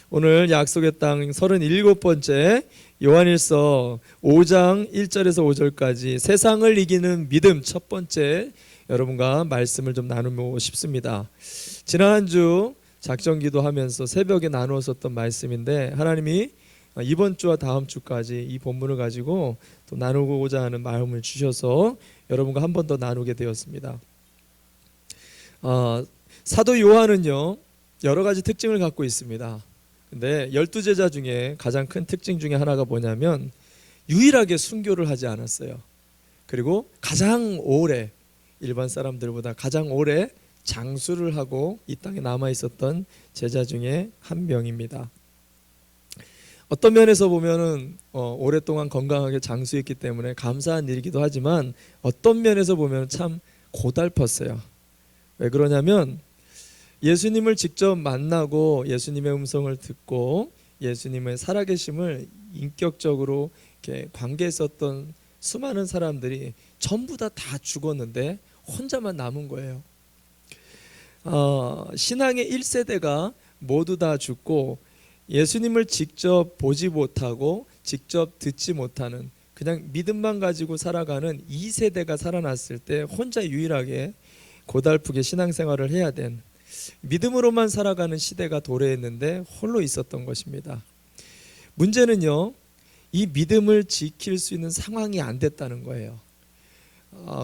오늘 약속의 땅 37번째 요한일서 5장 1절에서 5절까지 세상을 이기는 믿음 첫 번째 여러분과 말씀을 좀 나누고 싶습니다. 지난 한 주 작정기도 하면서 새벽에 나누었었던 말씀인데 하나님이 이번 주와 다음 주까지 이 본문을 가지고 또 나누고자 하는 마음을 주셔서 여러분과 한 번 더 나누게 되었습니다. 사도 요한은요 여러 가지 특징을 갖고 있습니다. 근데 12제자 중에 가장 큰 특징 중에 하나가 뭐냐면 유일하게 순교를 하지 않았어요. 그리고 가장 오래, 일반 사람들보다 가장 오래 장수를 하고 이 땅에 남아 있었던 제자 중에 한 명입니다. 어떤 면에서 보면은 오랫동안 건강하게 장수했기 때문에 감사한 일이기도 하지만 어떤 면에서 보면 참 고달펐어요. 왜 그러냐면 예수님을 직접 만나고 예수님의 음성을 듣고 예수님의 살아계심을 인격적으로 이렇게 관계했었던 수많은 사람들이 전부 다 죽었는데 혼자만 남은 거예요. 신앙의 1세대가 모두 다 죽고 예수님을 직접 보지 못하고 직접 듣지 못하는 그냥 믿음만 가지고 살아가는 2세대가 살아났을 때 혼자 유일하게 고달프게 신앙생활을 해야 된 믿음으로만 살아가는 시대가 도래했는데 홀로 있었던 것입니다. 문제는요, 이 믿음을 지킬 수 있는 상황이 안 됐다는 거예요.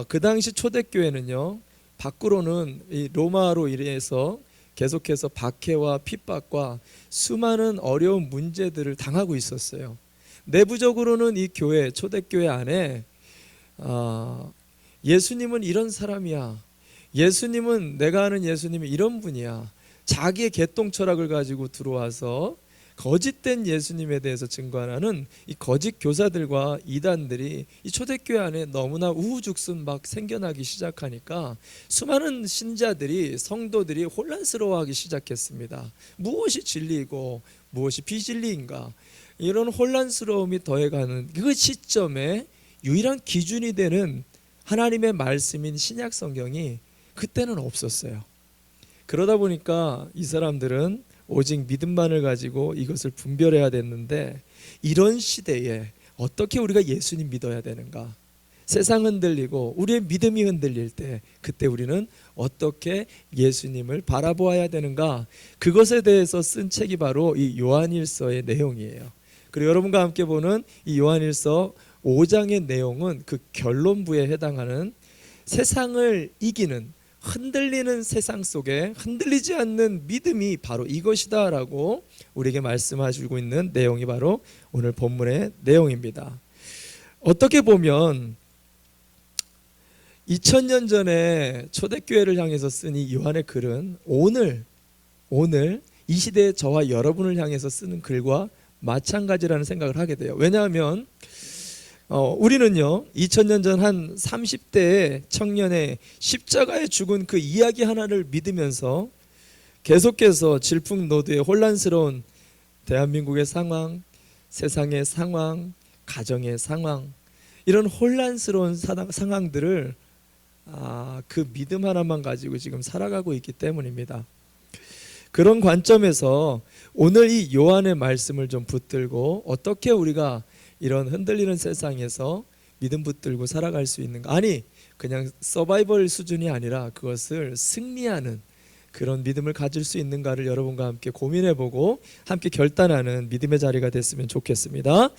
그 당시 초대교회는요, 밖으로는 이 로마로 인해서 계속해서 박해와 핍박과 수많은 어려운 문제들을 당하고 있었어요. 내부적으로는 이 교회, 초대교회 안에 예수님은 이런 사람이야, 예수님은 내가 아는 예수님이 이런 분이야, 자기의 개똥 철학을 가지고 들어와서 거짓된 예수님에 대해서 증거하는 이 거짓 교사들과 이단들이 이 초대교회 안에 너무나 우후죽순 막 생겨나기 시작하니까 수많은 신자들이, 성도들이 혼란스러워하기 시작했습니다. 무엇이 진리이고 무엇이 비진리인가, 이런 혼란스러움이 더해가는 그 시점에 유일한 기준이 되는 하나님의 말씀인 신약 성경이 그때는 없었어요. 그러다 보니까 이 사람들은 오직 믿음만을 가지고 이것을 분별해야 됐는데, 이런 시대에 어떻게 우리가 예수님 믿어야 되는가, 세상 흔들리고 우리의 믿음이 흔들릴 때 그때 우리는 어떻게 예수님을 바라보아야 되는가, 그것에 대해서 쓴 책이 바로 이 요한일서의 내용이에요. 그리고 여러분과 함께 보는 이 요한일서 5장의 내용은 그 결론부에 해당하는 세상을 이기는, 흔들리는 세상 속에 흔들리지 않는 믿음이 바로 이것이다 라고 우리에게 말씀하시고 있는 내용이 바로 오늘 본문의 내용입니다. 어떻게 보면 2000년 전에 초대교회를 향해서 쓴 이 요한의 글은 오늘 이 시대의 저와 여러분을 향해서 쓰는 글과 마찬가지라는 생각을 하게 돼요. 왜냐하면 우리는요 2000년 전 한 30대의 청년의 십자가에 죽은 그 이야기 하나를 믿으면서 계속해서 질풍노도의 혼란스러운 대한민국의 상황, 세상의 상황, 가정의 상황, 이런 혼란스러운 상황들을 그 믿음 하나만 가지고 지금 살아가고 있기 때문입니다. 그런 관점에서 오늘 이 요한의 말씀을 좀 붙들고 어떻게 우리가 이런 흔들리는 세상에서 믿음 붙들고 살아갈 수 있는가, 아니 그냥 서바이벌 수준이 아니라 그것을 승리하는 그런 믿음을 가질 수 있는가를 여러분과 함께 고민해보고 함께 결단하는 믿음의 자리가 됐으면 좋겠습니다.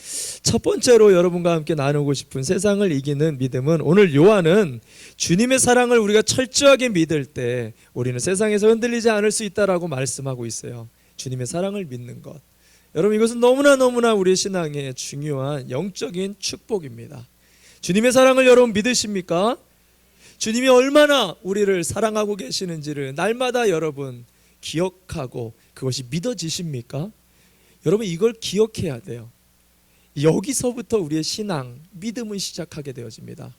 첫 번째로 여러분과 함께 나누고 싶은 세상을 이기는 믿음은, 오늘 요한은 주님의 사랑을 우리가 철저하게 믿을 때 우리는 세상에서 흔들리지 않을 수 있다라고 말씀하고 있어요. 주님의 사랑을 믿는 것, 여러분 이것은 너무나 우리의 신앙에 중요한 영적인 축복입니다. 주님의 사랑을 여러분 믿으십니까? 주님이 얼마나 우리를 사랑하고 계시는지를 날마다 여러분 기억하고 그것이 믿어지십니까? 여러분 이걸 기억해야 돼요. 여기서부터 우리의 신앙, 믿음은 시작하게 되어집니다.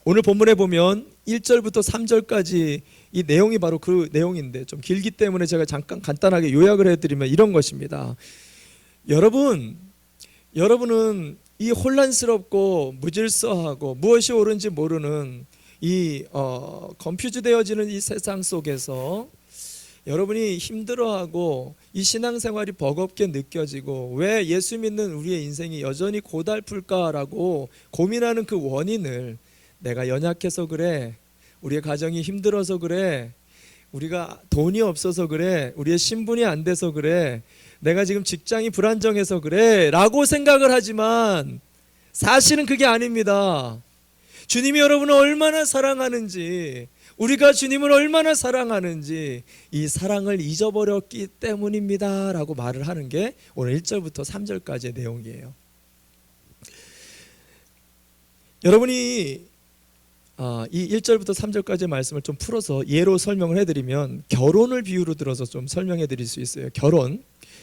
오늘 본문에 보면 1절부터 3절까지 이 내용이 바로 그 내용인데 좀 길기 때문에 제가 잠깐 간단하게 요약을 해드리면 이런 것입니다. 여러분은 이 혼란스럽고 무질서하고 무엇이 옳은지 모르는 이 건퓨즈 되어지는 이 세상 속에서 여러분이 힘들어하고 이 신앙생활이 버겁게 느껴지고 왜 예수 믿는 우리의 인생이 여전히 고달플까라고 고민하는 그 원인을 내가 연약해서 그래, 우리의 가정이 힘들어서 그래, 우리가 돈이 없어서 그래, 우리의 신분이 안 돼서 그래, 내가 지금 직장이 불안정해서 그래 라고 생각을 하지만 사실은 그게 아닙니다. 주님이 여러분을 얼마나 사랑하는지, 우리가 주님을 얼마나 사랑하는지 이 사랑을 잊어버렸기 때문입니다 라고 말을 하는 게 오늘 1절부터 3절까지의 내용이에요. 여러분이 이 1절부터 3절까지의 말씀을 좀 풀어서 예로 설명을 해드리면 결혼을 비유로 들어서 좀 설명해 드릴 수 있어요.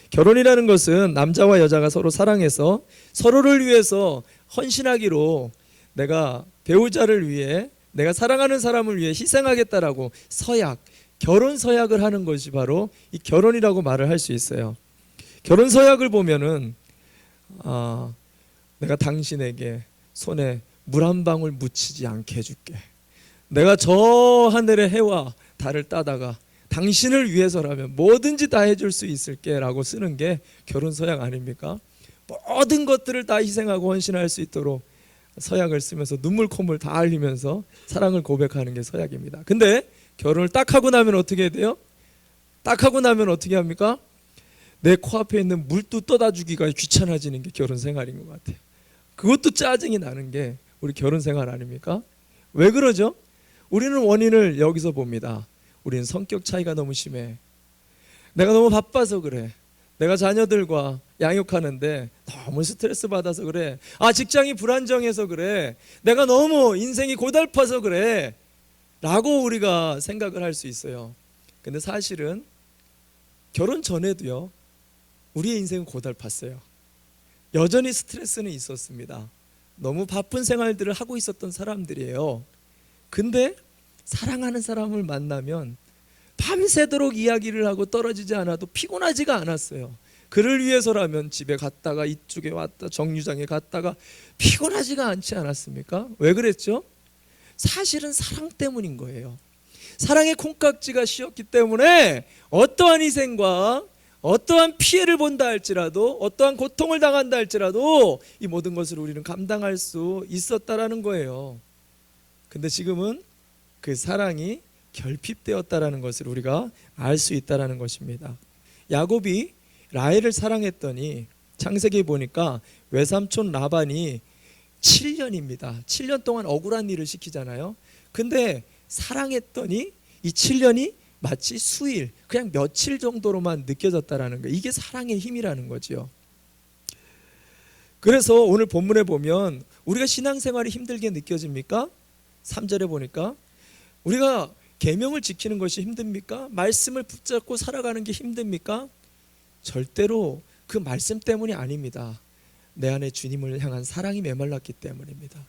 결혼이라는 것은 남자와 여자가 서로 사랑해서 서로를 위해서 헌신하기로, 내가 배우자를 위해, 내가 사랑하는 사람을 위해 희생하겠다라고 결혼 서약을 하는 것이 바로 이 결혼이라고 말을 할 수 있어요. 결혼 서약을 보면은 내가 당신에게 손에 물 한 방울 묻히지 않게 해줄게, 내가 저 하늘의 해와 달을 따다가 당신을 위해서라면 뭐든지 다 해줄 수 있을게 라고 쓰는 게 결혼 서약 아닙니까? 모든 것들을 다 희생하고 헌신할 수 있도록 서약을 쓰면서 눈물 콧물 다 흘리면서 사랑을 고백하는 게 서약입니다. 근데 결혼을 딱 하고 나면 어떻게 돼요? 딱 하고 나면 어떻게 합니까? 내 코앞에 있는 물도 떠다 주기가 귀찮아지는 게 결혼 생활인 것 같아요. 그것도 짜증이 나는 게 우리 결혼 생활 아닙니까? 왜 그러죠? 우리는 원인을 여기서 봅니다. 우리는 성격 차이가 너무 심해. 내가 너무 바빠서 그래. 내가 자녀들과 양육하는데 너무 스트레스 받아서 그래. 직장이 불안정해서 그래. 내가 너무 인생이 고달파서 그래 라고 우리가 생각을 할 수 있어요. 근데 사실은 결혼 전에도요, 우리의 인생은 고달팠어요. 여전히 스트레스는 있었습니다. 너무 바쁜 생활들을 하고 있었던 사람들이에요. 근데 사랑하는 사람을 만나면 밤새도록 이야기를 하고 떨어지지 않아도 피곤하지가 않았어요. 그를 위해서라면 집에 갔다가 이쪽에 왔다 정류장에 갔다가 피곤하지가 않지 않았습니까? 왜 그랬죠? 사실은 사랑 때문인 거예요. 사랑의 콩깍지가 씌었기 때문에 어떠한 희생과 어떠한 피해를 본다 할지라도, 어떠한 고통을 당한다 할지라도 이 모든 것을 우리는 감당할 수 있었다라는 거예요. 근데 지금은 그 사랑이 결핍되었다라는 것을 우리가 알 수 있다라는 것입니다. 야곱이 라헬을 사랑했더니 창세기에 보니까 외삼촌 라반이 7년입니다. 7년 동안 억울한 일을 시키잖아요. 근데 사랑했더니 이 7년이 마치 수일, 그냥 며칠 정도로만 느껴졌다라는 거예요. 이게 사랑의 힘이라는 거죠. 그래서 오늘 본문에 보면 우리가 신앙생활이 힘들게 느껴집니까? 3절에 보니까 우리가 계명을 지키는 것이 힘듭니까? 말씀을 붙잡고 살아가는 게 힘듭니까? 절대로 그 말씀 때문이 아닙니다. 내 안에 주님을 향한 사랑이 메말랐기 때문입니다.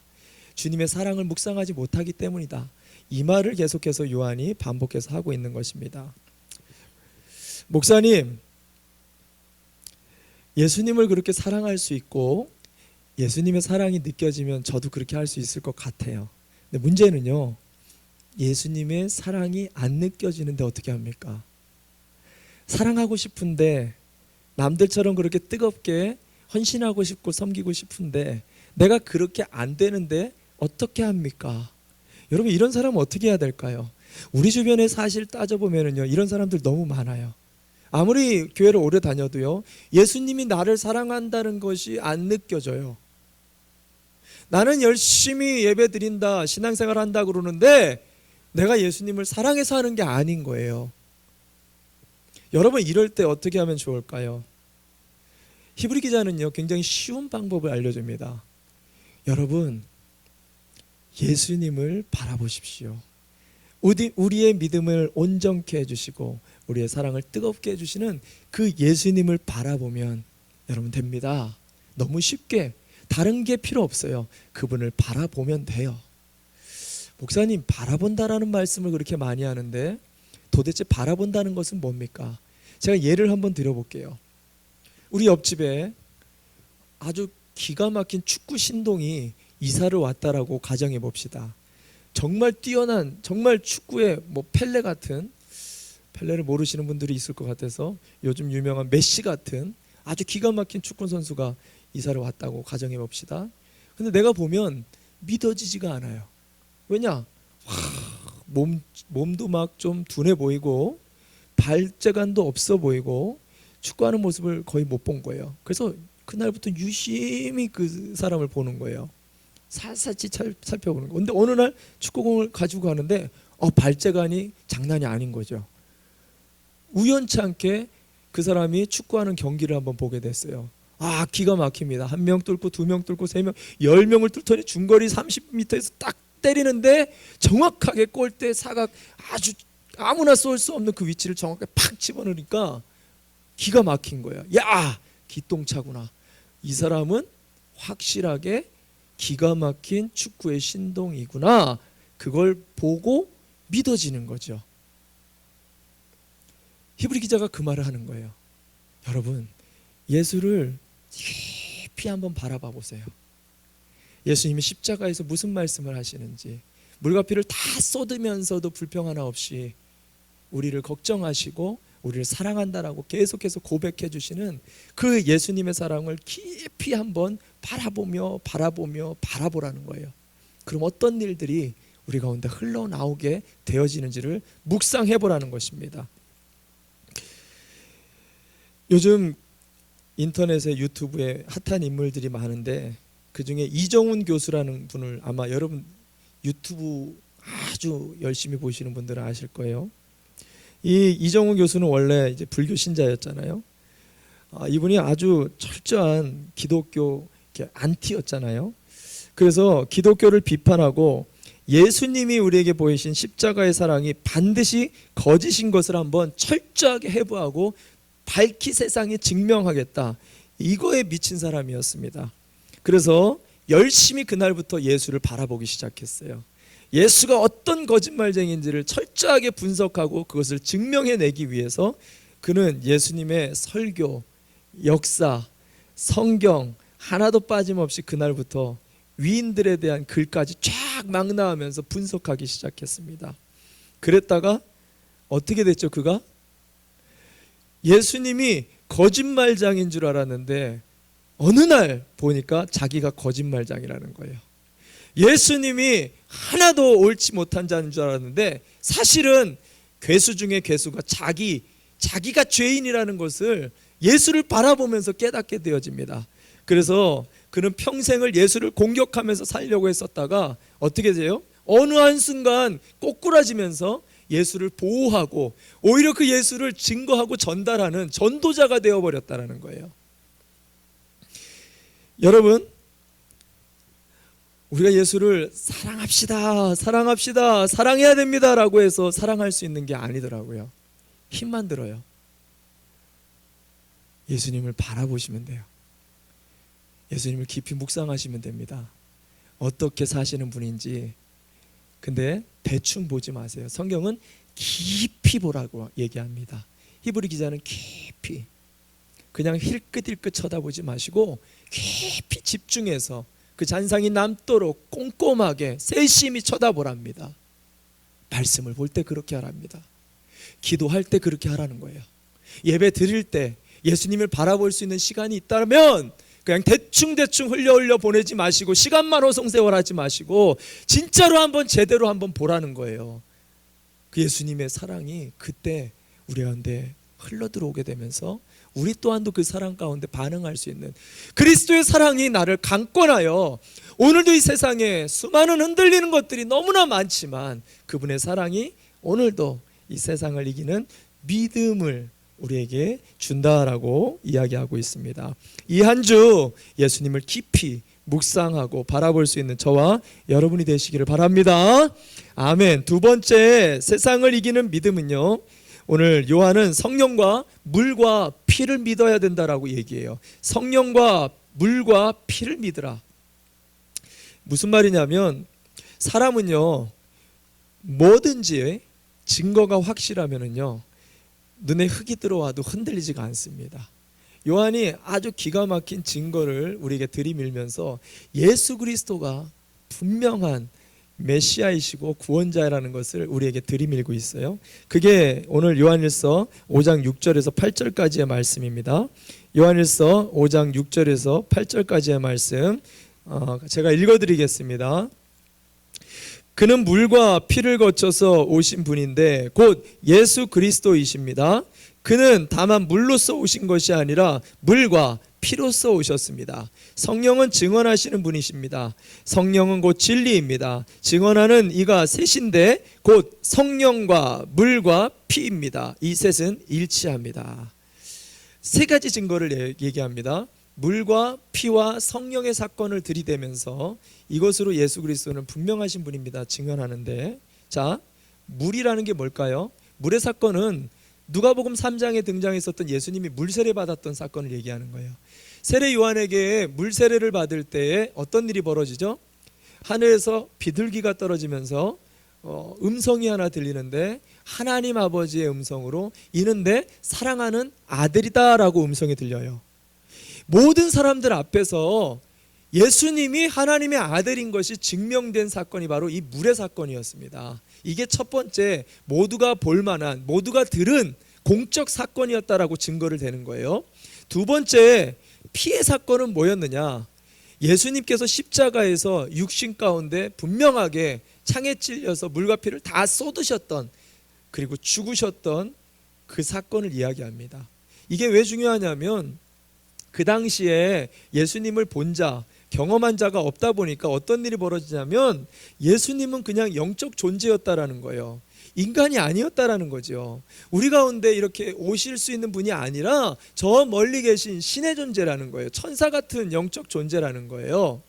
주님의 사랑을 묵상하지 못하기 때문이다. 이 말을 계속해서 요한이 반복해서 하고 있는 것입니다. 목사님, 예수님을 그렇게 사랑할 수 있고 예수님의 사랑이 느껴지면 저도 그렇게 할 수 있을 것 같아요. 근데 문제는요, 예수님의 사랑이 안 느껴지는데 어떻게 합니까? 사랑하고 싶은데, 남들처럼 그렇게 뜨겁게 헌신하고 싶고 섬기고 싶은데 내가 그렇게 안 되는데 어떻게 합니까? 여러분, 이런 사람은 어떻게 해야 될까요? 우리 주변에 사실 따져보면요, 이런 사람들 너무 많아요. 아무리 교회를 오래 다녀도요, 예수님이 나를 사랑한다는 것이 안 느껴져요. 나는 열심히 예배 드린다, 신앙생활 한다 그러는데 내가 예수님을 사랑해서 하는 게 아닌 거예요. 여러분, 이럴 때 어떻게 하면 좋을까요? 히브리 기자는요, 굉장히 쉬운 방법을 알려줍니다. 여러분, 예수님을 바라보십시오. 우리의 믿음을 온전케 해주시고 우리의 사랑을 뜨겁게 해주시는 그 예수님을 바라보면 여러분 됩니다. 너무 쉽게 다른 게 필요 없어요. 그분을 바라보면 돼요. 목사님, 바라본다라는 말씀을 그렇게 많이 하는데 도대체 바라본다는 것은 뭡니까? 제가 예를 한번 드려볼게요. 우리 옆집에 아주 기가 막힌 축구 신동이 이사를 왔다라고 가정해 봅시다. 정말 뛰어난, 정말 축구의 펠레 같은 펠레를 모르시는 분들이 있을 것 같아서 요즘 유명한 메시 같은 아주 기가 막힌 축구 선수가 이사를 왔다고 가정해 봅시다. 근데 내가 보면 믿어지지가 않아요. 왜냐? 몸도 막 좀 둔해 보이고 발재간도 없어 보이고 축구하는 모습을 거의 못 본 거예요. 그래서 그날부터 유심히 그 사람을 보는 거예요. 살살치 살펴보는 거. 근데 어느 날 축구공을 가지고 가는데 발재간이 장난이 아닌 거죠. 우연치 않게 그 사람이 축구하는 경기를 한번 보게 됐어요. 기가 막힙니다. 한 명 뚫고 두 명 뚫고 세 명, 10명을 뚫더니 중거리 30m에서 딱 때리는데 정확하게 골대 사각 아주 아무나 쏠 수 없는 그 위치를 정확하게 팍 집어넣으니까 기가 막힌 거예요. 야, 기똥차구나. 이 사람은 확실하게 기가 막힌 축구의 신동이구나. 그걸 보고 믿어지는 거죠. 히브리 기자가 그 말을 하는 거예요. 여러분, 예수를 깊이 한번 바라봐 보세요. 예수님이 십자가에서 무슨 말씀을 하시는지, 물과 피를 다 쏟으면서도 불평 하나 없이 우리를 걱정하시고 우리를 사랑한다라고 계속해서 고백해 주시는 그 예수님의 사랑을 깊이 한번 바라보라는 거예요. 그럼 어떤 일들이 우리 가운데 흘러나오게 되어지는지를 묵상해 보라는 것입니다. 요즘 인터넷에 유튜브에 핫한 인물들이 많은데 그중에 이정훈 교수라는 분을 아마 여러분 유튜브 아주 열심히 보시는 분들은 아실 거예요. 이 이정훈 교수는 원래 이제 불교 신자였잖아요. 이분이 아주 철저한 기독교 안티였잖아요. 그래서 기독교를 비판하고 예수님이 우리에게 보이신 십자가의 사랑이 반드시 거짓인 것을 한번 철저하게 해부하고 밝히 세상에 증명하겠다. 이거에 미친 사람이었습니다. 그래서 열심히 그날부터 예수를 바라보기 시작했어요. 예수가 어떤 거짓말쟁이인지를 철저하게 분석하고 그것을 증명해내기 위해서 그는 예수님의 설교, 역사, 성경 하나도 빠짐없이 그날부터 위인들에 대한 글까지 쫙 막 나오면서 분석하기 시작했습니다. 그랬다가 어떻게 됐죠? 그가 예수님이 거짓말장인 줄 알았는데 어느 날 보니까 자기가 거짓말장이라는 거예요. 예수님이 하나도 옳지 못한 자인 줄 알았는데 사실은 괴수 중에 괴수가 자기가 죄인이라는 것을 예수를 바라보면서 깨닫게 되어집니다. 그래서 그는 평생을 예수를 공격하면서 살려고 했었다가 어떻게 돼요? 어느 한순간 꼬꾸라지면서 예수를 보호하고 오히려 그 예수를 증거하고 전달하는 전도자가 되어버렸다는 거예요. 여러분, 우리가 예수를 사랑합시다, 사랑해야 됩니다 라고 해서 사랑할 수 있는 게 아니더라고요. 힘만 들어요. 예수님을 바라보시면 돼요. 예수님을 깊이 묵상하시면 됩니다. 어떻게 사시는 분인지. 근데 대충 보지 마세요. 성경은 깊이 보라고 얘기합니다. 히브리 기자는 깊이, 그냥 힐끗힐끗 쳐다보지 마시고 깊이 집중해서 그 잔상이 남도록 꼼꼼하게 세심히 쳐다보랍니다. 말씀을 볼 때 그렇게 하랍니다. 기도할 때 그렇게 하라는 거예요. 예배 드릴 때 예수님을 바라볼 수 있는 시간이 있다면 그냥 대충 흘려 보내지 마시고 시간만 허송세월하지 마시고 진짜로 한번 제대로 한번 보라는 거예요. 그 예수님의 사랑이 그때 우리 가운데 흘러들어오게 되면서 우리 또한도 그 사랑 가운데 반응할 수 있는 그리스도의 사랑이 나를 강권하여 오늘도 이 세상에 수많은 흔들리는 것들이 너무나 많지만 그분의 사랑이 오늘도 이 세상을 이기는 믿음을 우리에게 준다라고 이야기하고 있습니다. 이 한 주 예수님을 깊이 묵상하고 바라볼 수 있는 저와 여러분이 되시기를 바랍니다. 아멘. 두 번째, 세상을 이기는 믿음은요, 오늘 요한은 성령과 물과 피를 믿어야 된다라고 얘기해요. 성령과 물과 피를 믿으라. 무슨 말이냐면 사람은요, 뭐든지 증거가 확실하면은요 눈에 흙이 들어와도 흔들리지가 않습니다. 요한이 아주 기가 막힌 증거를 우리에게 들이밀면서 예수 그리스도가 분명한 메시아이시고 구원자라는 것을 우리에게 들이밀고 있어요. 그게 오늘 요한일서 5장 6절에서 8절까지의 말씀입니다. 요한일서 5장 6절에서 8절까지의 말씀 제가 읽어드리겠습니다. 그는 물과 피를 거쳐서 오신 분인데 곧 예수 그리스도이십니다. 그는 다만 물로써 오신 것이 아니라 물과 피로써 오셨습니다. 성령은 증언하시는 분이십니다. 성령은 곧 진리입니다. 증언하는 이가 셋인데 곧 성령과 물과 피입니다. 이 셋은 일치합니다. 세 가지 증거를 얘기합니다. 물과 피와 성령의 사건을 들이대면서 이것으로 예수 그리스도는 분명하신 분입니다. 증언하는데, 자, 물이라는 게 뭘까요? 물의 사건은 누가복음 3장에 등장했었던 예수님이 물세례 받았던 사건을 얘기하는 거예요. 세례 요한에게 물세례를 받을 때에 어떤 일이 벌어지죠? 하늘에서 비둘기가 떨어지면서 음성이 하나 들리는데 하나님 아버지의 음성으로 이는 내 사랑하는 아들이다 라고 음성이 들려요. 모든 사람들 앞에서 예수님이 하나님의 아들인 것이 증명된 사건이 바로 이 물의 사건이었습니다. 이게 첫 번째 모두가 볼만한, 모두가 들은 공적 사건이었다라고 증거를 대는 거예요. 두 번째 피의 사건은 뭐였느냐? 예수님께서 십자가에서 육신 가운데 분명하게 창에 찔려서 물과 피를 다 쏟으셨던, 그리고 죽으셨던 그 사건을 이야기합니다. 이게 왜 중요하냐면 그 당시에 예수님을 본 자, 경험한 자가 없다 보니까 어떤 일이 벌어지냐면 예수님은 그냥 영적 존재였다라는 거예요. 인간이 아니었다라는 거죠. 우리 가운데 이렇게 오실 수 있는 분이 아니라 저 멀리 계신 신의 존재라는 거예요. 천사 같은 영적 존재라는 거예요.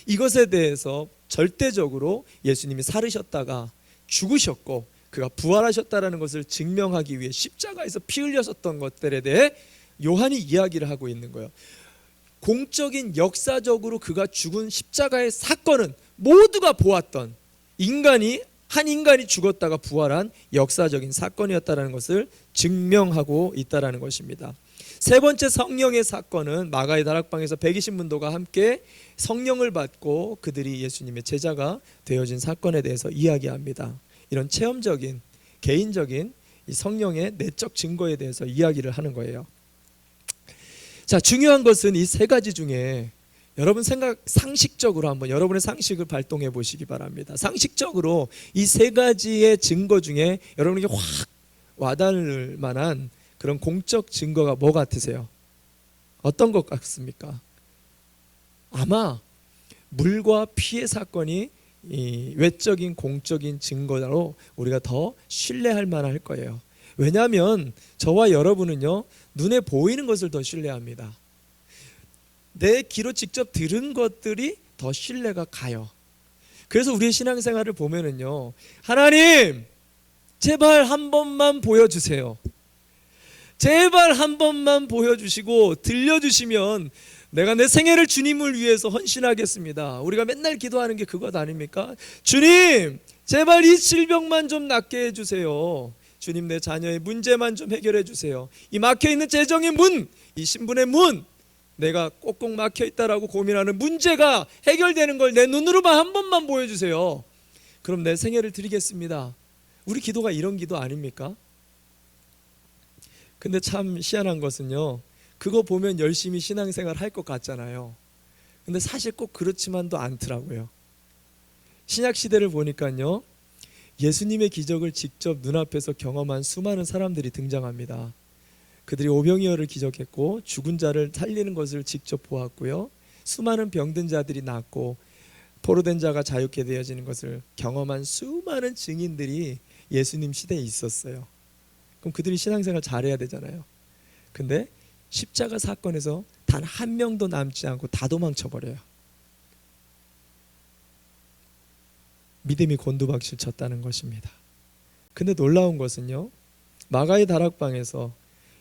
이것에 대해서 절대적으로 예수님이 살으셨다가 죽으셨고 그가 부활하셨다라는 것을 증명하기 위해 십자가에서 피 흘렸었던 것들에 대해 요한이 이야기를 하고 있는 거예요. 공적인 역사적으로 그가 죽은 십자가의 사건은 모두가 보았던 한 인간이 죽었다가 부활한 역사적인 사건이었다는 것을 증명하고 있다는 것입니다. 세 번째 성령의 사건은 마가의 다락방에서 120문도가 함께 성령을 받고 그들이 예수님의 제자가 되어진 사건에 대해서 이야기합니다. 이런 체험적인 개인적인 이 성령의 내적 증거에 대해서 이야기를 하는 거예요. 자, 중요한 것은 이 세 가지 중에 여러분 상식적으로 한번 여러분의 상식을 발동해 보시기 바랍니다. 상식적으로 이 세 가지의 증거 중에 여러분에게 확 와닿을 만한 그런 공적 증거가 뭐 같으세요? 어떤 것 같습니까? 아마 물과 피의 사건이 이 외적인 공적인 증거로 우리가 더 신뢰할 만할 거예요. 왜냐하면 저와 여러분은요, 눈에 보이는 것을 더 신뢰합니다. 내 귀로 직접 들은 것들이 더 신뢰가 가요. 그래서 우리의 신앙생활을 보면은요, 하나님 제발 한 번만 보여주세요. 제발 한 번만 보여주시고 들려주시면 내가 내 생애를 주님을 위해서 헌신하겠습니다. 우리가 맨날 기도하는 게 그것 아닙니까? 주님 제발 이 질병만 좀 낫게 해주세요. 주님 내 자녀의 문제만 좀 해결해 주세요. 이 막혀있는 재정의 문, 이 신분의 문, 내가 꼭꼭 막혀있다라고 고민하는 문제가 해결되는 걸 내 눈으로만 한 번만 보여주세요. 그럼 내 생애를 드리겠습니다. 우리 기도가 이런 기도 아닙니까? 근데 참 희한한 것은요, 그거 보면 열심히 신앙생활 할 것 같잖아요. 근데 사실 꼭 그렇지만도 않더라고요. 신약시대를 보니까요, 예수님의 기적을 직접 눈앞에서 경험한 수많은 사람들이 등장합니다. 그들이 오병이어를 기적했고 죽은 자를 살리는 것을 직접 보았고요, 수많은 병든 자들이 낫고 포로된 자가 자유케 되어지는 것을 경험한 수많은 증인들이 예수님 시대에 있었어요. 그럼 그들이 신앙생활 잘해야 되잖아요. 근데 십자가 사건에서 단 한 명도 남지 않고 다 도망쳐버려요. 믿음이 곤두박질 쳤다는 것입니다. 근데 놀라운 것은요, 마가의 다락방에서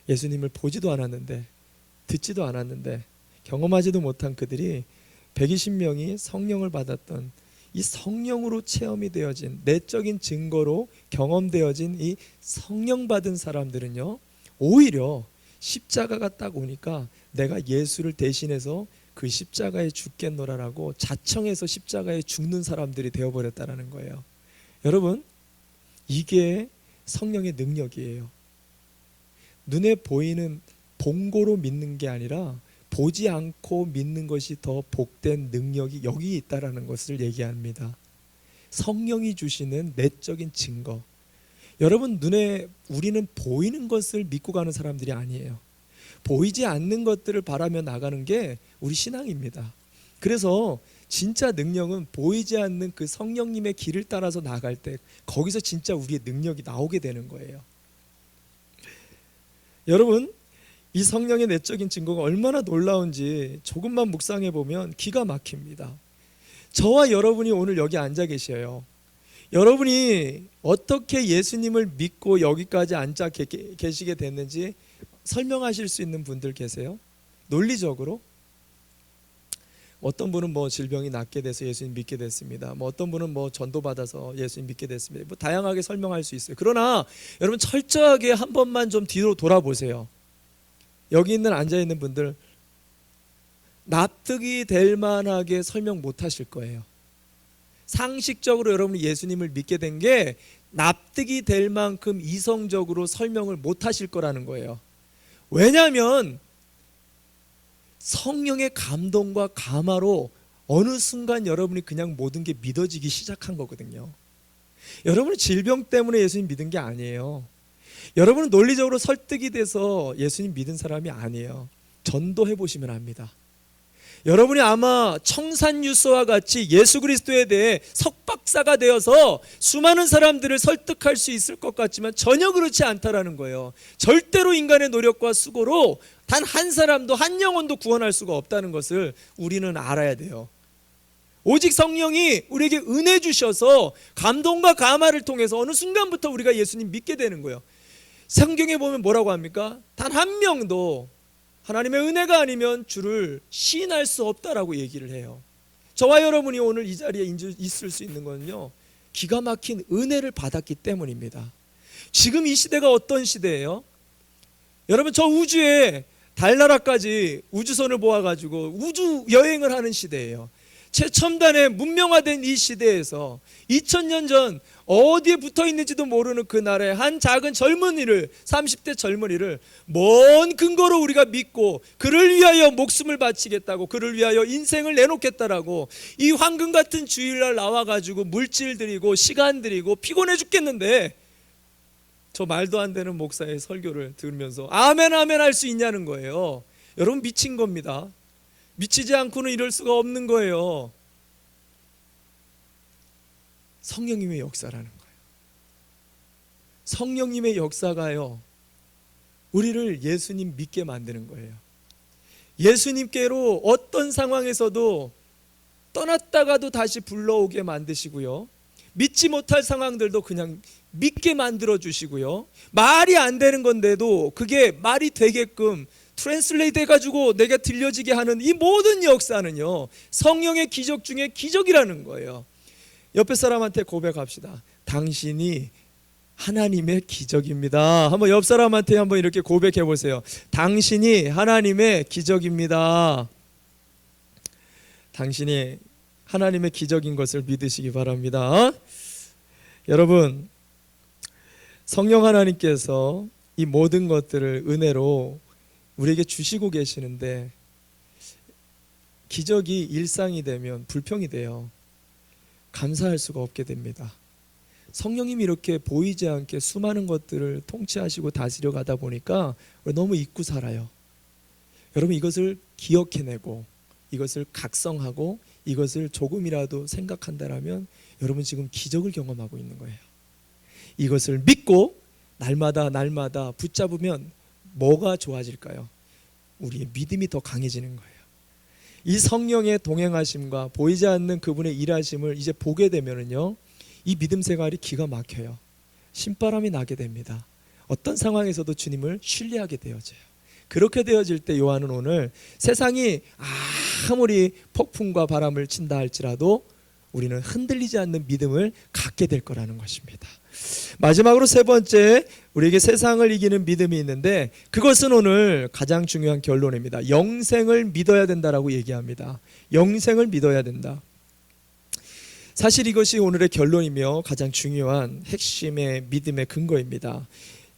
예수님을 보지도 않았는데, 듣지도 않았는데, 경험하지도 못한 그들이 120명이 성령을 받았던 이 성령으로 체험이 되어진 내적인 증거로 경험되어진 이 성령 받은 사람들은요, 오히려 십자가가 딱 오니까 내가 예수를 대신해서 그 십자가에 죽겠노라라고 자청해서 십자가에 죽는 사람들이 되어버렸다는 거예요. 여러분, 이게 성령의 능력이에요. 눈에 보이는 본고로 믿는 게 아니라 보지 않고 믿는 것이 더 복된 능력이 여기 있다라는 것을 얘기합니다. 성령이 주시는 내적인 증거. 여러분, 눈에 우리는 보이는 것을 믿고 가는 사람들이 아니에요. 보이지 않는 것들을 바라며 나가는 게 우리 신앙입니다. 그래서 진짜 능력은 보이지 않는 그 성령님의 길을 따라서 나갈 때 거기서 진짜 우리의 능력이 나오게 되는 거예요. 여러분, 이 성령의 내적인 증거가 얼마나 놀라운지 조금만 묵상해 보면 기가 막힙니다. 저와 여러분이 오늘 여기 앉아 계셔요. 여러분이 어떻게 예수님을 믿고 여기까지 앉아 계시게 됐는지 설명하실 수 있는 분들 계세요? 논리적으로? 어떤 분은 뭐 질병이 낫게 돼서 예수님 믿게 됐습니다. 뭐 어떤 분은 뭐 전도 받아서 예수님 믿게 됐습니다. 뭐 다양하게 설명할 수 있어요. 그러나 여러분, 철저하게 한 번만 좀 뒤로 돌아보세요. 여기 있는 앉아 있는 분들 납득이 될 만하게 설명 못 하실 거예요. 상식적으로 여러분이 예수님을 믿게 된 게 납득이 될 만큼 이성적으로 설명을 못 하실 거라는 거예요. 왜냐하면 성령의 감동과 감화로 어느 순간 여러분이 그냥 모든 게 믿어지기 시작한 거거든요. 여러분은 질병 때문에 예수님 믿은 게 아니에요. 여러분은 논리적으로 설득이 돼서 예수님 믿은 사람이 아니에요. 전도해 보시면 압니다. 여러분이 아마 청산유수와 같이 예수 그리스도에 대해 석박사가 되어서 수많은 사람들을 설득할 수 있을 것 같지만 전혀 그렇지 않다라는 거예요. 절대로 인간의 노력과 수고로 단 한 사람도, 한 영혼도 구원할 수가 없다는 것을 우리는 알아야 돼요. 오직 성령이 우리에게 은혜 주셔서 감동과 감화를 통해서 어느 순간부터 우리가 예수님 믿게 되는 거예요. 성경에 보면 뭐라고 합니까? 단 한 명도 하나님의 은혜가 아니면 주를 시인할 수 없다라고 얘기를 해요. 저와 여러분이 오늘 이 자리에 있을 수 있는 건요, 기가 막힌 은혜를 받았기 때문입니다. 지금 이 시대가 어떤 시대예요? 여러분, 저 우주에 달나라까지 우주선을 모아가지고 우주 여행을 하는 시대예요. 최첨단의 문명화된 이 시대에서 2000년 전 어디에 붙어 있는지도 모르는 그 나라의 한 작은 젊은이를, 30대 젊은이를 뭔 근거로 우리가 믿고 그를 위하여 목숨을 바치겠다고, 그를 위하여 인생을 내놓겠다라고 이 황금 같은 주일날 나와가지고 물질 들이고 시간 들이고 피곤해 죽겠는데 저 말도 안 되는 목사의 설교를 들으면서 아멘 아멘 할 수 있냐는 거예요. 여러분, 미친 겁니다. 미치지 않고는 이럴 수가 없는 거예요. 성령님의 역사라는 거예요. 성령님의 역사가요, 우리를 예수님 믿게 만드는 거예요. 예수님께로 어떤 상황에서도 떠났다가도 다시 불러오게 만드시고요, 믿지 못할 상황들도 그냥 믿게 만들어 주시고요, 말이 안 되는 건데도 그게 말이 되게끔 트랜슬레이트 해가지고 내가 들려지게 하는 이 모든 역사는요, 성령의 기적 중에 기적이라는 거예요. 옆에 사람한테 고백합시다. 당신이 하나님의 기적입니다. 한번 옆 사람한테 한번 이렇게 고백해 보세요. 당신이 하나님의 기적입니다. 당신이 하나님의 기적인 것을 믿으시기 바랍니다. 여러분, 성령 하나님께서 이 모든 것들을 은혜로 우리에게 주시고 계시는데 기적이 일상이 되면 불평이 돼요. 감사할 수가 없게 됩니다. 성령님이 이렇게 보이지 않게 수많은 것들을 통치하시고 다스려 가다 보니까 너무 잊고 살아요. 여러분, 이것을 기억해내고 이것을 각성하고 이것을 조금이라도 생각한다라면 여러분 지금 기적을 경험하고 있는 거예요. 이것을 믿고 날마다 붙잡으면 뭐가 좋아질까요? 우리의 믿음이 더 강해지는 거예요. 이 성령의 동행하심과 보이지 않는 그분의 일하심을 이제 보게 되면은요, 이 믿음 생활이 기가 막혀요. 신바람이 나게 됩니다. 어떤 상황에서도 주님을 신뢰하게 되어져요. 그렇게 되어질 때 요한은 오늘 세상이 아무리 폭풍과 바람을 친다 할지라도 우리는 흔들리지 않는 믿음을 갖게 될 거라는 것입니다. 마지막으로 세 번째, 우리에게 세상을 이기는 믿음이 있는데 그것은 오늘 가장 중요한 결론입니다. 영생을 믿어야 된다라고 얘기합니다. 영생을 믿어야 된다. 사실 이것이 오늘의 결론이며 가장 중요한 핵심의 믿음의 근거입니다.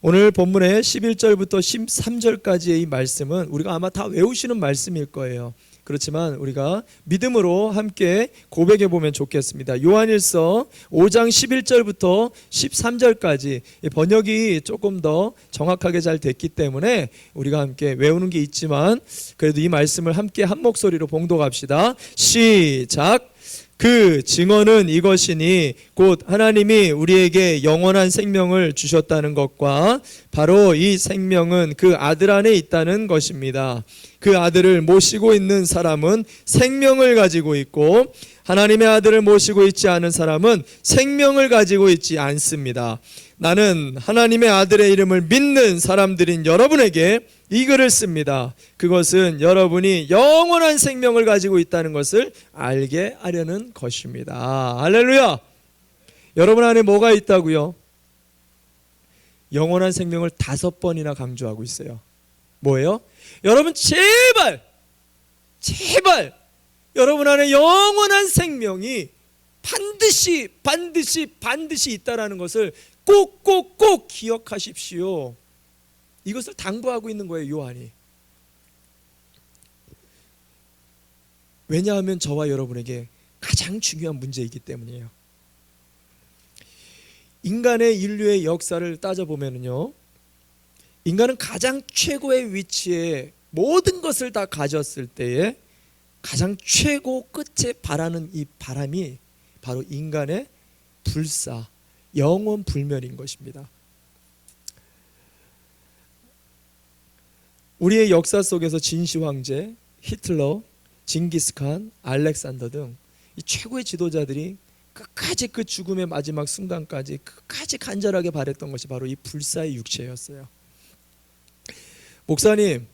오늘 본문의 11절부터 13절까지의 이 말씀은 우리가 아마 다 외우시는 말씀일 거예요. 그렇지만 우리가 믿음으로 함께 고백해 보면 좋겠습니다. 요한일서 5장 11절부터 13절까지 번역이 조금 더 정확하게 잘 됐기 때문에 우리가 함께 외우는 게 있지만 그래도 이 말씀을 함께 한 목소리로 봉독합시다. 시작. 그 증언은 이것이니 곧 하나님이 우리에게 영원한 생명을 주셨다는 것과 바로 이 생명은 그 아들 안에 있다는 것입니다. 그 아들을 모시고 있는 사람은 생명을 가지고 있고 하나님의 아들을 모시고 있지 않은 사람은 생명을 가지고 있지 않습니다. 나는 하나님의 아들의 이름을 믿는 사람들인 여러분에게 이 글을 씁니다. 그것은 여러분이 영원한 생명을 가지고 있다는 것을 알게 하려는 것입니다. 할렐루야! 여러분 안에 뭐가 있다고요? 영원한 생명을 5번이나 강조하고 있어요. 뭐예요? 여러분 제발 여러분 안에 영원한 생명이 반드시 있다라는 것을 꼭 기억하십시오. 이것을 당부하고 있는 거예요, 요한이. 왜냐하면 저와 여러분에게 가장 중요한 문제이기 때문이에요. 인간의 인류의 역사를 따져보면요, 인간은 가장 최고의 위치에 모든 것을 다 가졌을 때에 가장 최고 끝에 바라는 이 바람이 바로 인간의 불사, 영원 불멸인 것입니다. 우리의 역사 속에서 진시 황제, 히틀러, 징기스칸, 알렉산더 등 이 최고의 지도자들이 끝까지 그 죽음의 마지막 순간까지 끝까지 간절하게 바랬던 것이 바로 이 불사의 육체였어요. 목사님,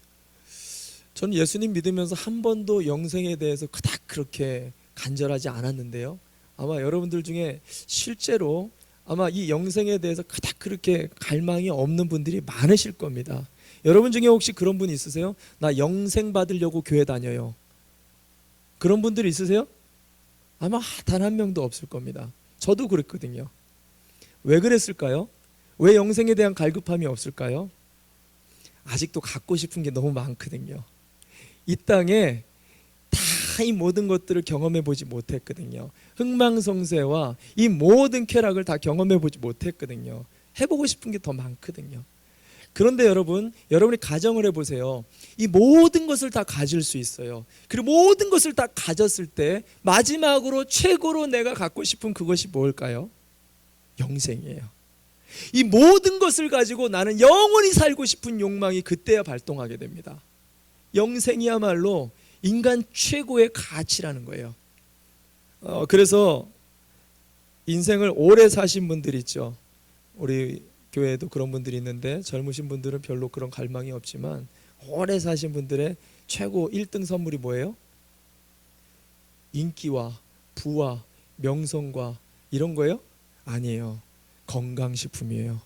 저는 예수님 믿으면서 한 번도 영생에 대해서 그닥 그렇게 간절하지 않았는데요. 아마 여러분들 중에 실제로 아마 이 영생에 대해서 그닥 그렇게 갈망이 없는 분들이 많으실 겁니다. 여러분 중에 혹시 그런 분 있으세요? 나 영생 받으려고 교회 다녀요. 그런 분들 있으세요? 아마 단 한 명도 없을 겁니다. 저도 그랬거든요. 왜 그랬을까요? 왜 영생에 대한 갈급함이 없을까요? 아직도 갖고 싶은 게 너무 많거든요. 이 땅에 다 이 모든 것들을 경험해 보지 못했거든요. 흥망성쇠와 이 모든 쾌락을 다 경험해 보지 못했거든요. 해보고 싶은 게 더 많거든요. 그런데 여러분이 가정을 해보세요. 이 모든 것을 다 가질 수 있어요. 그리고 모든 것을 다 가졌을 때 마지막으로 최고로 내가 갖고 싶은 그것이 뭘까요? 영생이에요. 이 모든 것을 가지고 나는 영원히 살고 싶은 욕망이 그때야 발동하게 됩니다. 영생이야말로 인간 최고의 가치라는 거예요. 그래서 인생을 오래 사신 분들 있죠. 우리 교회에도 그런 분들이 있는데 젊으신 분들은 별로 그런 갈망이 없지만 오래 사신 분들의 최고 1등 선물이 뭐예요? 인기와 부와 명성과 이런 거예요? 아니에요. 건강식품이에요.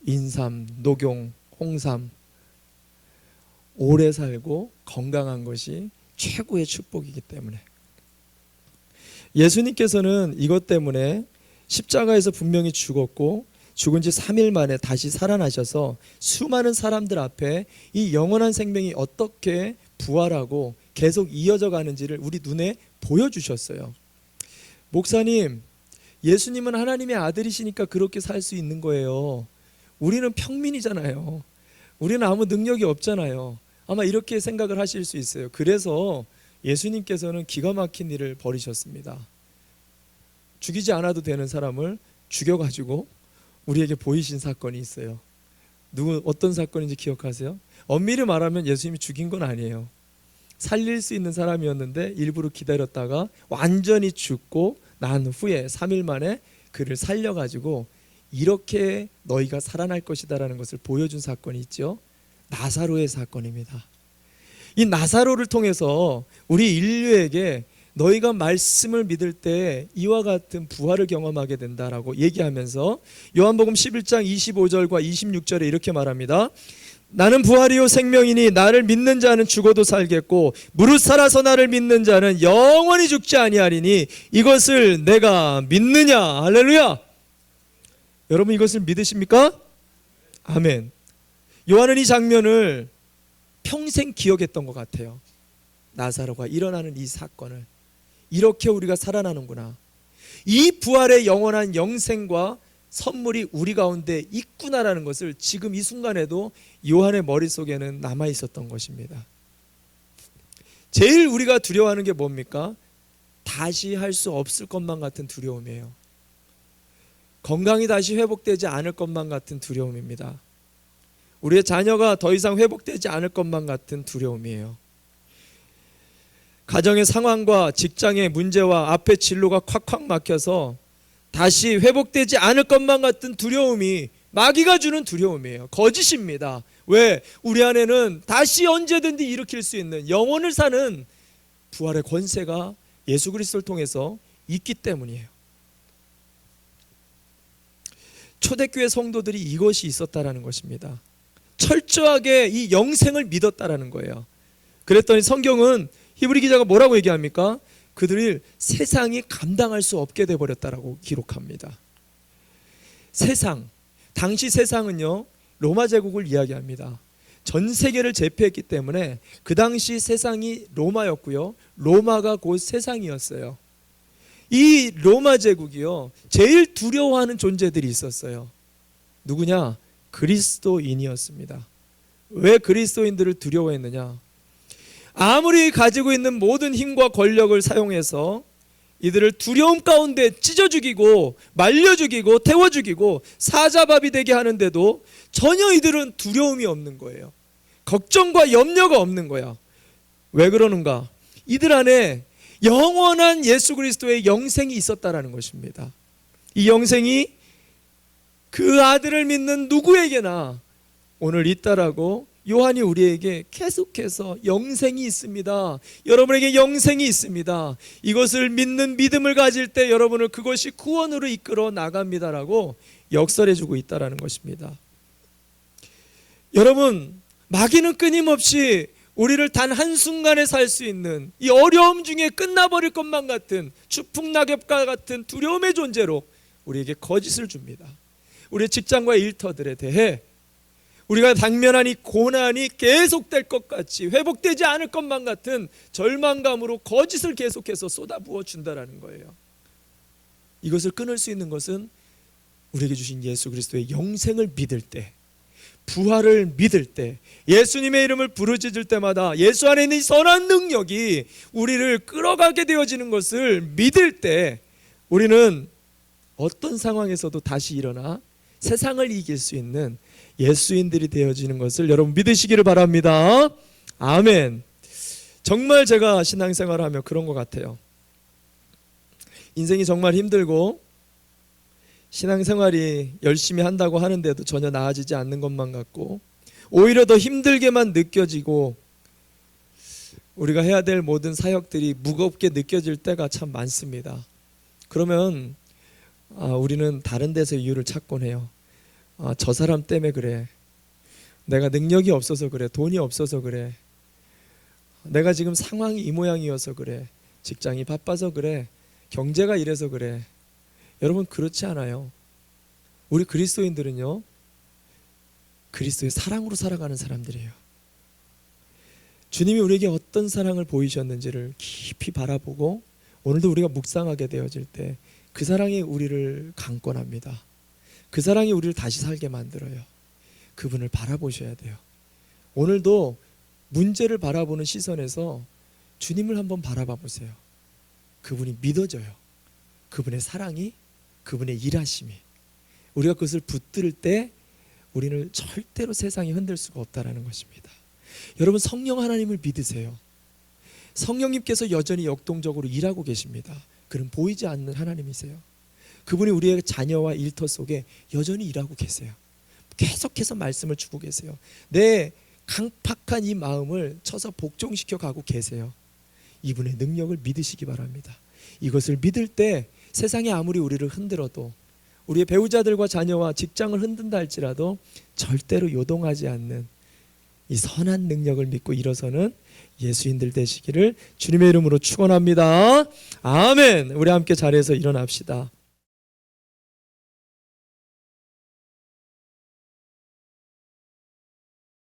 인삼, 녹용, 홍삼. 오래 살고 건강한 것이 최고의 축복이기 때문에 예수님께서는 이것 때문에 십자가에서 분명히 죽었고 죽은 지 3일 만에 다시 살아나셔서 수많은 사람들 앞에 이 영원한 생명이 어떻게 부활하고 계속 이어져 가는지를 우리 눈에 보여주셨어요. 목사님, 예수님은 하나님의 아들이시니까 그렇게 살 수 있는 거예요. 우리는 평민이잖아요. 우리는 아무 능력이 없잖아요. 아마 이렇게 생각을 하실 수 있어요. 그래서 예수님께서는 기가 막힌 일을 벌이셨습니다. 죽이지 않아도 되는 사람을 죽여가지고 우리에게 보이신 사건이 있어요. 어떤 사건인지 기억하세요? 엄밀히 말하면 예수님이 죽인 건 아니에요. 살릴 수 있는 사람이었는데 일부러 기다렸다가 완전히 죽고 난 후에 3일 만에 그를 살려가지고 이렇게 너희가 살아날 것이다라는 것을 보여준 사건이 있죠. 나사로의 사건입니다. 이 나사로를 통해서 우리 인류에게 너희가 말씀을 믿을 때 이와 같은 부활을 경험하게 된다라고 얘기하면서 요한복음 11장 25절과 26절에 이렇게 말합니다. 나는 부활이요 생명이니 나를 믿는 자는 죽어도 살겠고 무릇 살아서 나를 믿는 자는 영원히 죽지 아니하리니 이것을 내가 믿느냐. 할렐루야. 여러분 이것을 믿으십니까? 아멘. 요한은 이 장면을 평생 기억했던 것 같아요. 나사로가 일어나는 이 사건을, 이렇게 우리가 살아나는구나, 이 부활의 영원한 영생과 선물이 우리 가운데 있구나라는 것을 지금 이 순간에도 요한의 머릿속에는 남아 있었던 것입니다. 제일 우리가 두려워하는 게 뭡니까? 다시 할 수 없을 것만 같은 두려움이에요. 건강이 다시 회복되지 않을 것만 같은 두려움입니다. 우리의 자녀가 더 이상 회복되지 않을 것만 같은 두려움이에요. 가정의 상황과 직장의 문제와 앞의 진로가 콱콱 막혀서 다시 회복되지 않을 것만 같은 두려움이 마귀가 주는 두려움이에요. 거짓입니다. 왜? 우리 안에는 다시 언제든지 일으킬 수 있는 영혼을 사는 부활의 권세가 예수 그리스도를 통해서 있기 때문이에요. 초대교회 성도들이 이것이 있었다라는 것입니다. 철저하게 이 영생을 믿었다라는 거예요. 그랬더니 성경은 히브리 기자가 뭐라고 얘기합니까? 그들이 세상이 감당할 수 없게 돼버렸다라고 기록합니다. 세상, 당시 세상은요 로마 제국을 이야기합니다. 전 세계를 제패했기 때문에 그 당시 세상이 로마였고요, 로마가 곧 세상이었어요. 이 로마 제국이요 제일 두려워하는 존재들이 있었어요. 누구냐? 그리스도인이었습니다. 왜 그리스도인들을 두려워했느냐? 아무리 가지고 있는 모든 힘과 권력을 사용해서 이들을 두려움 가운데 찢어 죽이고 말려 죽이고 태워 죽이고 사자밥이 되게 하는데도 전혀 이들은 두려움이 없는 거예요. 걱정과 염려가 없는 거야. 왜 그러는가? 이들 안에 영원한 예수 그리스도의 영생이 있었다라는 것입니다. 이 영생이 그 아들을 믿는 누구에게나 오늘 있다라고 요한이 우리에게 계속해서 영생이 있습니다, 여러분에게 영생이 있습니다, 이것을 믿는 믿음을 가질 때 여러분을 그것이 구원으로 이끌어 나갑니다라고 역설해주고 있다는 것입니다. 여러분, 마귀는 끊임없이 우리를 단 한순간에 살 수 있는 이 어려움 중에 끝나버릴 것만 같은 추풍낙엽과 같은 두려움의 존재로 우리에게 거짓을 줍니다. 우리의 직장과 일터들에 대해 우리가 당면한 이 고난이 계속될 것 같이 회복되지 않을 것만 같은 절망감으로 거짓을 계속해서 쏟아부어 준다라는 거예요. 이것을 끊을 수 있는 것은 우리에게 주신 예수 그리스도의 영생을 믿을 때, 부활을 믿을 때, 예수님의 이름을 부르짖을 때마다 예수 안에 있는 이 선한 능력이 우리를 끌어가게 되어지는 것을 믿을 때 우리는 어떤 상황에서도 다시 일어나 세상을 이길 수 있는 예수인들이 되어지는 것을 여러분 믿으시기를 바랍니다. 아멘. 정말 제가 신앙생활을 하며 그런 것 같아요. 인생이 정말 힘들고 신앙생활이 열심히 한다고 하는데도 전혀 나아지지 않는 것만 같고 오히려 더 힘들게만 느껴지고 우리가 해야 될 모든 사역들이 무겁게 느껴질 때가 참 많습니다. 그러면 우리는 다른 데서 이유를 찾곤 해요. 저 사람 때문에 그래, 내가 능력이 없어서 그래, 돈이 없어서 그래, 내가 지금 상황이 이 모양이어서 그래, 직장이 바빠서 그래, 경제가 이래서 그래. 여러분, 그렇지 않아요. 우리 그리스도인들은요 그리스도의 사랑으로 살아가는 사람들이에요. 주님이 우리에게 어떤 사랑을 보이셨는지를 깊이 바라보고 오늘도 우리가 묵상하게 되어질 때 그 사랑이 우리를 강권합니다. 그 사랑이 우리를 다시 살게 만들어요. 그분을 바라보셔야 돼요. 오늘도 문제를 바라보는 시선에서 주님을 한번 바라봐 보세요. 그분이 믿어져요. 그분의 사랑이, 그분의 일하심이. 우리가 그것을 붙들 때 우리는 절대로 세상이 흔들 수가 없다는 것입니다. 여러분, 성령 하나님을 믿으세요. 성령님께서 여전히 역동적으로 일하고 계십니다. 그는 보이지 않는 하나님이세요. 그분이 우리의 자녀와 일터 속에 여전히 일하고 계세요. 계속해서 말씀을 주고 계세요. 내 강팍한 이 마음을 쳐서 복종시켜 가고 계세요. 이분의 능력을 믿으시기 바랍니다. 이것을 믿을 때 세상이 아무리 우리를 흔들어도, 우리의 배우자들과 자녀와 직장을 흔든다 할지라도 절대로 요동하지 않는 이 선한 능력을 믿고 일어서는 예수인들 되시기를 주님의 이름으로 축원합니다. 아멘. 우리 함께 자리에서 일어납시다.